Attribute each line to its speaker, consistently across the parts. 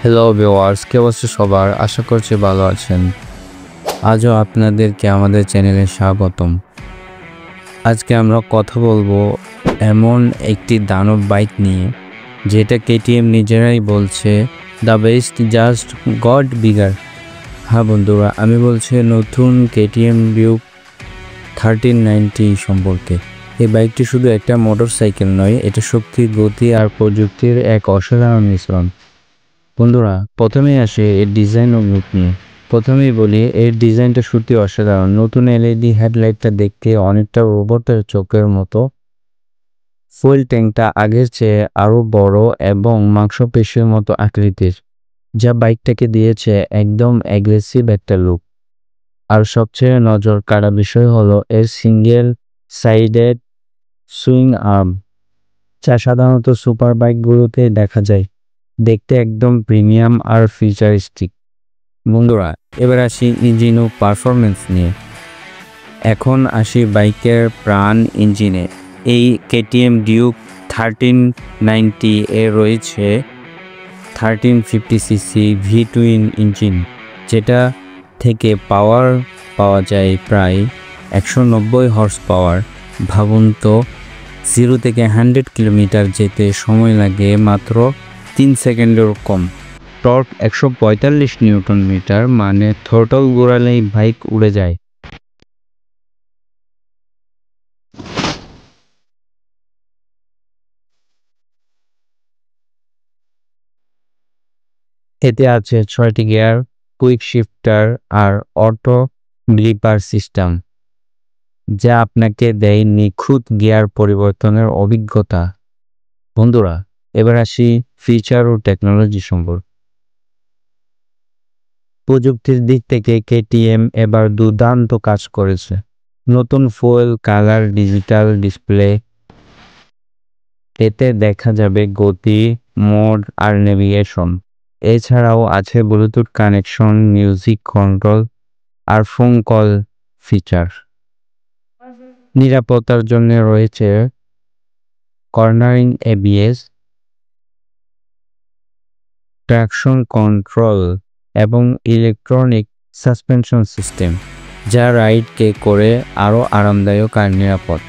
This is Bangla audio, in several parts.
Speaker 1: হ্যালো ভিউয়ার্স, কে অবস্থা সবার? আশা করছি ভালো আছেন। আজও আপনাদেরকে আমাদের চ্যানেলে স্বাগতম। আজকে আমরা কথা বলবো এমন একটি দানব বাইক নিয়ে, যেটা কেটিএম নিজেরাই বলছে the best, just got bigger. হ্যাঁ বন্ধুরা, আমি বলছি নতুন কেটিএম ডিউক 1390 সম্পর্কে। এই বাইকটি শুধু একটা মোটরসাইকেল নয়, এটা শক্তি, গতি আর প্রযুক্তির এক অসাধারণ মিশ্রণ। বন্ধুরা, প্রথমেই আসে এর ডিজাইন ও লুক নিয়ে। প্রথমেই বলি, এর ডিজাইনটা সত্যি অসাধারণ। নতুন এলইডি হেডলাইটটা দেখতে অনেকটা রোবটের চোখের মতো। ফুয়েল ট্যাঙ্কটা আগের চেয়ে আরও বড় এবং মাংসপেশির মতো আকৃতির, যা বাইকটাকে দিয়েছে একদম অ্যাগ্রেসিভ একটা লুক। আর সবচেয়ে নজর কাড়া বিষয় হলো এর সিঙ্গেল সাইডেড সুইং আর্ম, যা সাধারণত সুপার বাইকগুলোতে দেখা যায়। দেখতে একদম প্রিমিয়াম আর ফিউচারিস্টিক। বন্ধুরা, এবার আসি ইঞ্জিন ও পারফরমেন্স নিয়ে। এখন আসি বাইকের প্রাণ ইঞ্জিনে। এই কেটিএম ডিউক 1390 এ রয়েছে 1350cc V-twin ইঞ্জিন, যেটা থেকে পাওয়ার পাওয়া যায় প্রায় 190 হর্স পাওয়ার। ভাবুন তো, 0 থেকে 100 কিলোমিটার যেতে সময় লাগে মাত্র 3 সেকেন্ডের কম। টর্ক 145 নিউটন মিটার, মানে থ্রোটল ঘোরালেই বাইক উড়ে যায়। এতে আছে 6টি গিয়ার, কুইক শিফটার আর অটো গ্রিপার সিস্টেম, যা আপনাকে দেয় নিখুঁত গিয়ার পরিবর্তনের অভিজ্ঞতা। বন্ধুরা, এবার আসি ফিচার ও টেকনোলজি সম্পর্কে। প্রযুক্তির দিক থেকে কেটিএম এবার দুর্দান্ত কাজ করেছে। নতুন ফুয়েল কালার ডিজিটাল ডিসপ্লে, এতে দেখা যাবে গতি, মোড আর নেভিগেশন। এছাড়াও আছে ব্লুটুথ কানেকশন, মিউজিক কন্ট্রোল আর ফোন কল ফিচার। নিরাপত্তার জন্য রয়েছে কর্নারিং এবিএস, ট্র্যাকশন কন্ট্রোল এবং ইলেকট্রনিক সাসপেনশন সিস্টেম, যা রাইডকে করে আরও আরামদায়ক আর নিরাপদ।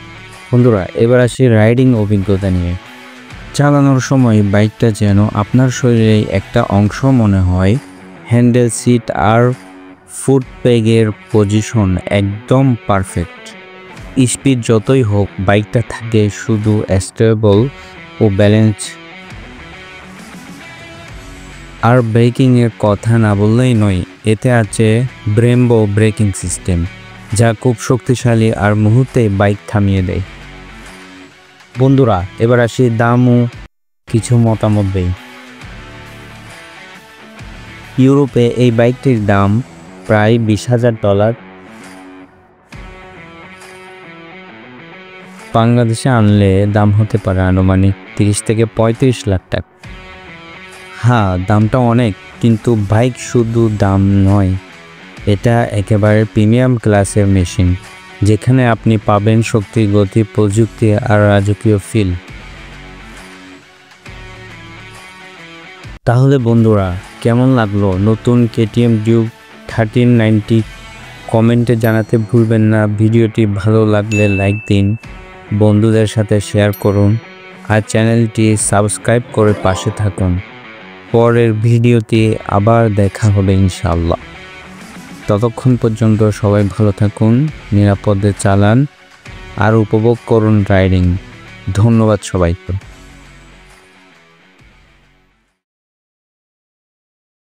Speaker 1: বন্ধুরা, এবার আসি রাইডিং অভিজ্ঞতা নিয়ে। চালানোর সময় বাইকটা যেন আপনার শরীরের একটা অংশ মনে হয়। হ্যান্ডেল, সিট আর ফুট পেগের পজিশন একদম পারফেক্ট। স্পিড যতই হোক, বাইকটা থাকে শুধু স্টেবল ও ব্যালেন্স। আর ব্রেকিংয়ের কথা না বললেই নয়, এতে আছে ব্রেম্বো ব্রেকিং সিস্টেম, যা খুব শক্তিশালী আর মুহূর্তে বাইক থামিয়ে দেয়। বন্ধুরা, এবার আসি দাম ও কিছু মতামত দেই। ইউরোপে এই বাইকটির দাম প্রায় $20,000। বাংলাদেশে আনলে দাম হতে পারে আনুমানিক 30 থেকে 35 লাখ টাকা। হ্যাঁ, দামটা অনেক, কিন্তু বাইক শুধু দাম নয়, এটা একেবারে প্রিমিয়াম ক্লাসের মেশিন, যেখানে আপনি পাবেন শক্তি, গতি, প্রযুক্তি আর রাজকীয় ফিল। তাহলে বন্ধুরা, কেমন লাগলো নতুন কেটিএম ডিউক 1390? কমেন্টে জানাতে ভুলবেন না। ভিডিওটি ভালো লাগলে লাইক দিন, বন্ধুদের সাথে শেয়ার করুন আর চ্যানেলটি সাবস্ক্রাইব করে পাশে থাকুন। পরের ভিডিওতে আবার দেখা হবে ইনশাআল্লাহ। ততক্ষণ পর্যন্ত সবাই ভালো থাকুন, নিরাপদে চালান আর উপভোগ করুন রাইডিং। ধন্যবাদ সবাইকে।